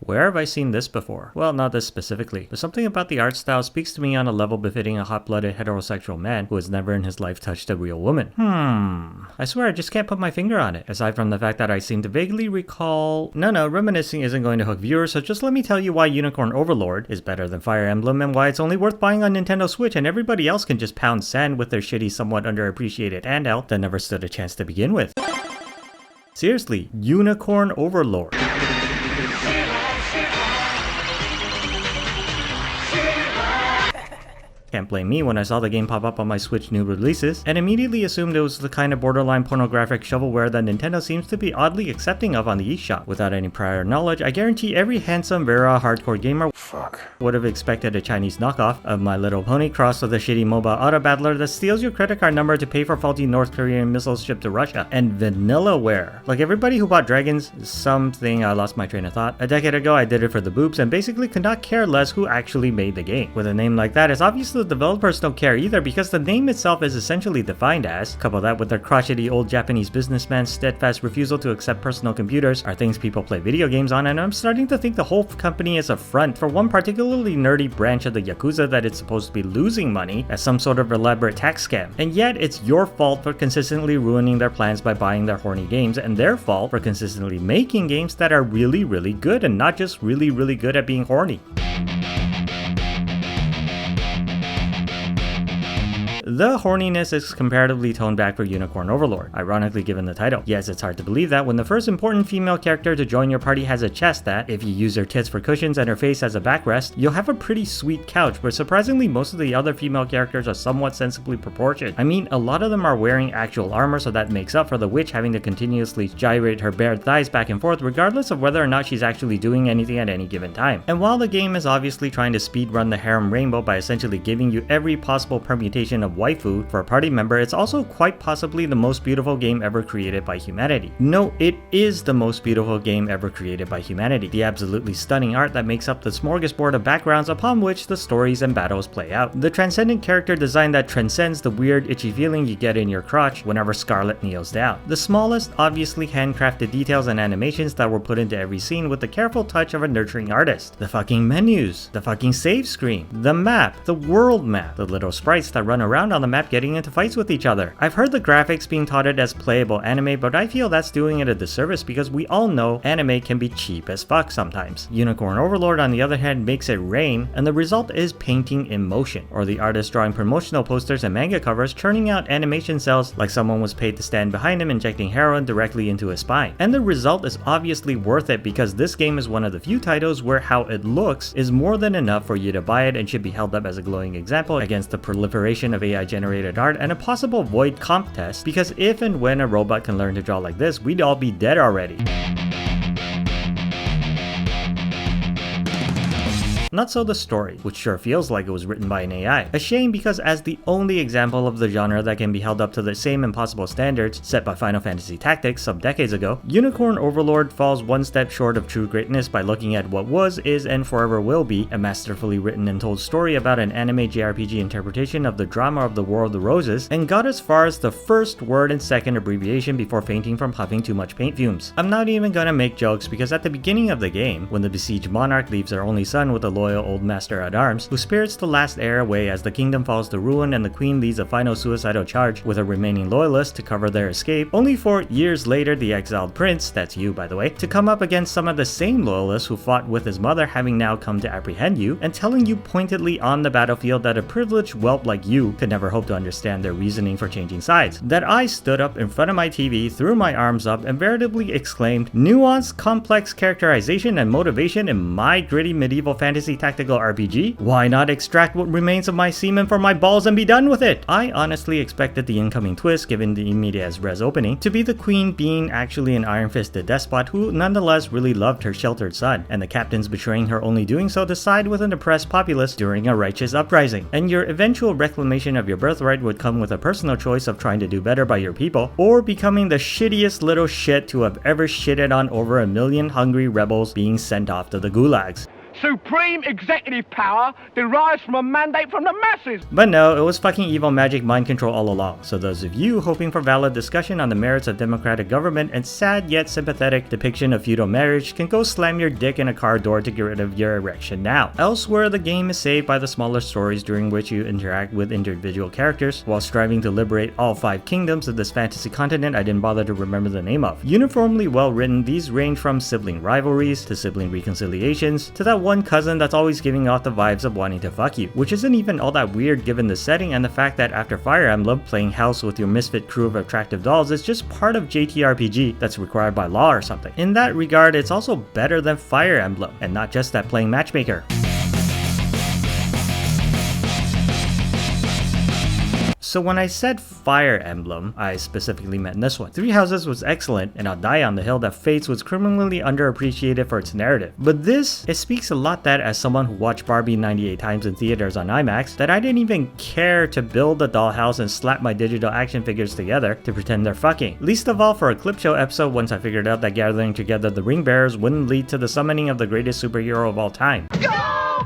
Where have I seen this before? Well, not this specifically, but something about the art style speaks to me on a level befitting a hot-blooded heterosexual man who has never in his life touched a real woman. I swear I just can't put my finger on it, aside from the fact that I seem to vaguely recall... No, reminiscing isn't going to hook viewers, so just let me tell you why Unicorn Overlord is better than Fire Emblem and why it's only worth buying on Nintendo Switch and everybody else can just pound sand with their shitty, somewhat underappreciated handheld that never stood a chance to begin with. Seriously, Unicorn Overlord. Can't blame me when I saw the game pop up on my Switch new releases, and immediately assumed it was the kind of borderline pornographic shovelware that Nintendo seems to be oddly accepting of on the eShop. Without any prior knowledge, I guarantee every handsome, Vera hardcore gamer would have expected a Chinese knockoff of My Little Pony crossed with a shitty mobile auto battler that steals your credit card number to pay for faulty North Korean missiles shipped to Russia, and Vanillaware. Like everybody who bought Dragons, I lost my train of thought. A decade ago I did it for the boobs and basically could not care less who actually made the game. With a name like that, it's obviously the developers don't care either because the name itself is essentially defined as, couple that with their crotchety old Japanese businessman's steadfast refusal to accept personal computers are things people play video games on, and I'm starting to think the whole company is a front for one particularly nerdy branch of the Yakuza that it's supposed to be losing money as some sort of elaborate tax scam. And yet it's your fault for consistently ruining their plans by buying their horny games, and their fault for consistently making games that are really, really good and not just really, really good at being horny. The horniness is comparatively toned back for Unicorn Overlord, ironically given the title. Yes, it's hard to believe that when the first important female character to join your party has a chest that, if you use her tits for cushions and her face as a backrest, you'll have a pretty sweet couch, but surprisingly most of the other female characters are somewhat sensibly proportioned. I mean, a lot of them are wearing actual armor, so that makes up for the witch having to continuously gyrate her bare thighs back and forth regardless of whether or not she's actually doing anything at any given time. And while the game is obviously trying to speedrun the harem rainbow by essentially giving you every possible permutation of waifu for a party member, it's also quite possibly the most beautiful game ever created by humanity. No, it is the most beautiful game ever created by humanity. The absolutely stunning art that makes up the smorgasbord of backgrounds upon which the stories and battles play out. The transcendent character design that transcends the weird itchy feeling you get in your crotch whenever Scarlet kneels down. The smallest, obviously handcrafted details and animations that were put into every scene with the careful touch of a nurturing artist. The fucking menus, the fucking save screen, the map, the world map, the little sprites that run around on the map getting into fights with each other. I've heard the graphics being touted as playable anime, but I feel that's doing it a disservice because we all know anime can be cheap as fuck sometimes. Unicorn Overlord on the other hand makes it rain, and the result is painting in motion, or the artist drawing promotional posters and manga covers churning out animation cells like someone was paid to stand behind him injecting heroin directly into his spine. And the result is obviously worth it because this game is one of the few titles where how it looks is more than enough for you to buy it and should be held up as a glowing example against the proliferation of AI generated art and a possible void comp test, because if and when a robot can learn to draw like this, we'd all be dead already. Not so the story, which sure feels like it was written by an AI. A shame because as the only example of the genre that can be held up to the same impossible standards set by Final Fantasy Tactics some decades ago, Unicorn Overlord falls one step short of true greatness by looking at what was, is, and forever will be a masterfully written and told story about an anime JRPG interpretation of the drama of the War of the Roses, and got as far as the first word and second abbreviation before fainting from huffing too much paint fumes. I'm not even gonna make jokes because at the beginning of the game, when the besieged monarch leaves their only son with a loyal old master at arms, who spirits the last heir away as the kingdom falls to ruin and the queen leads a final suicidal charge with a remaining loyalist to cover their escape, only for years later the exiled prince, that's you by the way, to come up against some of the same loyalists who fought with his mother having now come to apprehend you, and telling you pointedly on the battlefield that a privileged whelp like you could never hope to understand their reasoning for changing sides. That I stood up in front of my TV, threw my arms up, and veritably exclaimed, "Nuanced, complex characterization and motivation in my gritty medieval fantasy tactical RPG? Why not extract what remains of my semen from my balls and be done with it?" I honestly expected the incoming twist, given the immediate res opening, to be the queen being actually an iron-fisted despot who nonetheless really loved her sheltered son, and the captains betraying her only doing so to side with an oppressed populace during a righteous uprising. And your eventual reclamation of your birthright would come with a personal choice of trying to do better by your people, or becoming the shittiest little shit to have ever shitted on over 1 million hungry rebels being sent off to the gulags. supreme executive power derives from a mandate from the masses. But no, it was fucking evil magic mind control all along. So those of you hoping for valid discussion on the merits of democratic government and sad yet sympathetic depiction of feudal marriage can go slam your dick in a car door to get rid of your erection now. Elsewhere, the game is saved by the smaller stories during which you interact with individual characters while striving to liberate all 5 kingdoms of this fantasy continent I didn't bother to remember the name of. Uniformly well written, these range from sibling rivalries to sibling reconciliations to that one cousin that's always giving off the vibes of wanting to fuck you, which isn't even all that weird given the setting and the fact that after Fire Emblem, playing house with your misfit crew of attractive dolls is just part of JTRPG that's required by law or something. In that regard, it's also better than Fire Emblem, and not just that playing matchmaker. So when I said Fire Emblem, I specifically meant this one. Three Houses was excellent, and I'll die on the hill that Fates was criminally underappreciated for its narrative. But this, it speaks a lot that as someone who watched Barbie 98 times in theaters on IMAX, that I didn't even care to build a dollhouse and slap my digital action figures together to pretend they're fucking. Least of all for a clip show episode once I figured out that gathering together the ring bearers wouldn't lead to the summoning of the greatest superhero of all time. Go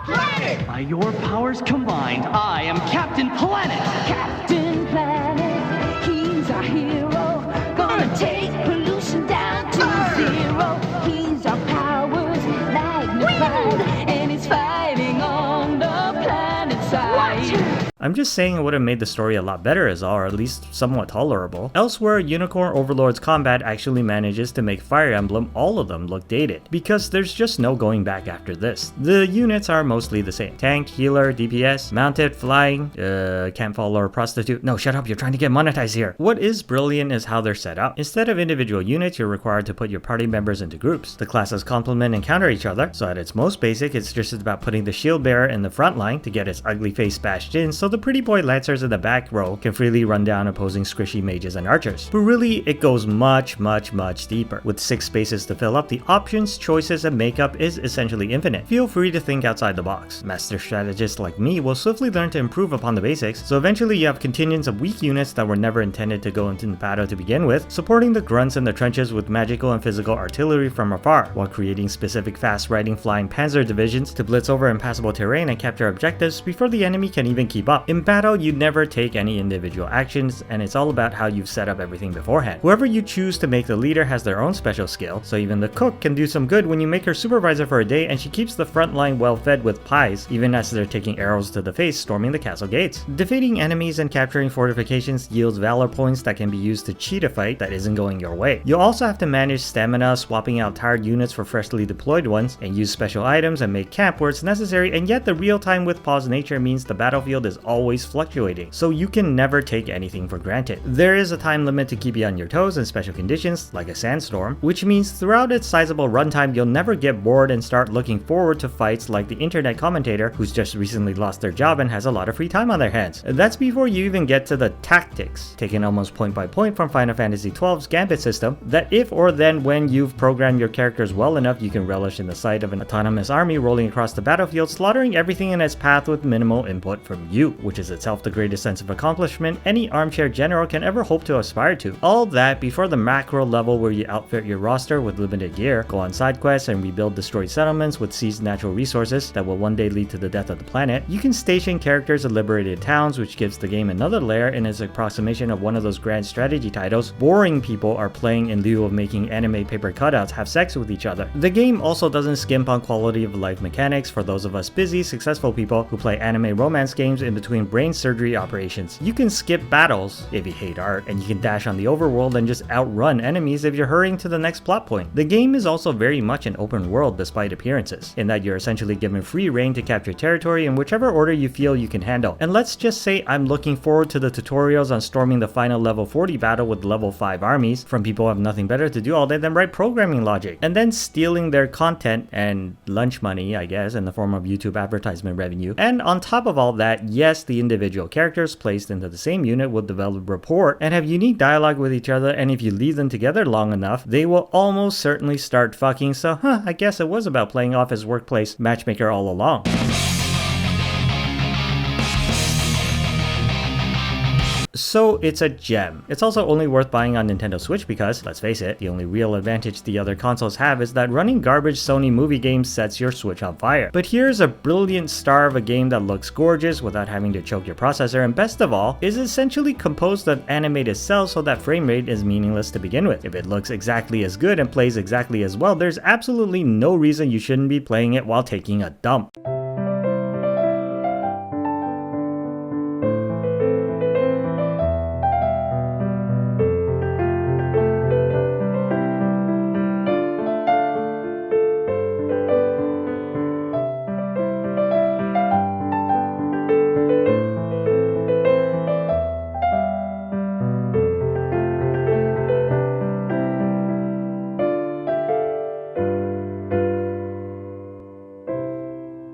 Planet! By your powers combined, I am Captain Planet! Captain Planet, he's our hero. Gonna take pollution down to zero. He's our powers magnified, and he's fighting on the planet side. I'm just saying it would have made the story a lot better is all, or at least somewhat tolerable. Elsewhere, Unicorn Overlord's combat actually manages to make Fire Emblem all of them look dated, because there's just no going back after this. The units are mostly the same. Tank, healer, DPS, mounted, flying, can't follow or prostitute. No, shut up, you're trying to get monetized here. What is brilliant is how they're set up. Instead of individual units, you're required to put your party members into groups. The classes complement and counter each other, so at its most basic, it's just about putting the shield bearer in the front line to get its ugly face bashed in, so the pretty boy lancers in the back row can freely run down opposing squishy mages and archers. But really, it goes much deeper. With 6 spaces to fill up, the options, choices, and makeup is essentially infinite. Feel free to think outside the box. Master strategists like me will swiftly learn to improve upon the basics, so eventually you have contingents of weak units that were never intended to go into battle to begin with, supporting the grunts in the trenches with magical and physical artillery from afar, while creating specific fast-riding flying panzer divisions to blitz over impassable terrain and capture objectives before the enemy can even keep up. In battle, you never take any individual actions, and it's all about how you've set up everything beforehand. Whoever you choose to make the leader has their own special skill, so even the cook can do some good when you make her supervisor for a day and she keeps the front line well fed with pies, even as they're taking arrows to the face storming the castle gates. Defeating enemies and capturing fortifications yields valor points that can be used to cheat a fight that isn't going your way. You'll also have to manage stamina, swapping out tired units for freshly deployed ones, and use special items and make camp where it's necessary, and yet the real time with pause nature means the battlefield is always fluctuating, so you can never take anything for granted. There is a time limit to keep you on your toes in special conditions, like a sandstorm, which means throughout its sizable runtime you'll never get bored and start looking forward to fights like the internet commentator who's just recently lost their job and has a lot of free time on their hands. That's before you even get to the tactics, taken almost point by point from Final Fantasy XII's Gambit system, that if or then when you've programmed your characters well enough, you can relish in the sight of an autonomous army rolling across the battlefield, slaughtering everything in its path with minimal input from you, which is itself the greatest sense of accomplishment any armchair general can ever hope to aspire to. All that before the macro level where you outfit your roster with limited gear, go on side quests, and rebuild destroyed settlements with seized natural resources that will one day lead to the death of the planet. You can station characters in liberated towns, which gives the game another layer in its approximation of one of those grand strategy titles boring people are playing in lieu of making anime paper cutouts have sex with each other. The game also doesn't skimp on quality of life mechanics for those of us busy, successful people who play anime romance games in between brain surgery operations. You can skip battles if you hate art, and you can dash on the overworld and just outrun enemies if you're hurrying to the next plot point. The game is also very much an open world despite appearances, in that you're essentially given free reign to capture territory in whichever order you feel you can handle. And let's just say I'm looking forward to the tutorials on storming the final level 40 battle with level 5 armies from people who have nothing better to do all day than write programming logic, and then stealing their content and lunch money, I guess, in the form of YouTube advertisement revenue. And on top of all that, yes, the individual characters placed into the same unit will develop rapport and have unique dialogue with each other, and if you leave them together long enough, they will almost certainly start fucking, so I guess it was about playing off his workplace matchmaker all along. so it's a gem. It's also only worth buying on Nintendo Switch because, let's face it, the only real advantage the other consoles have is that running garbage Sony movie games sets your Switch on fire. But here's a brilliant star of a game that looks gorgeous without having to choke your processor, and best of all, is essentially composed of animated cells so that frame rate is meaningless to begin with. If it looks exactly as good and plays exactly as well, there's absolutely no reason you shouldn't be playing it while taking a dump.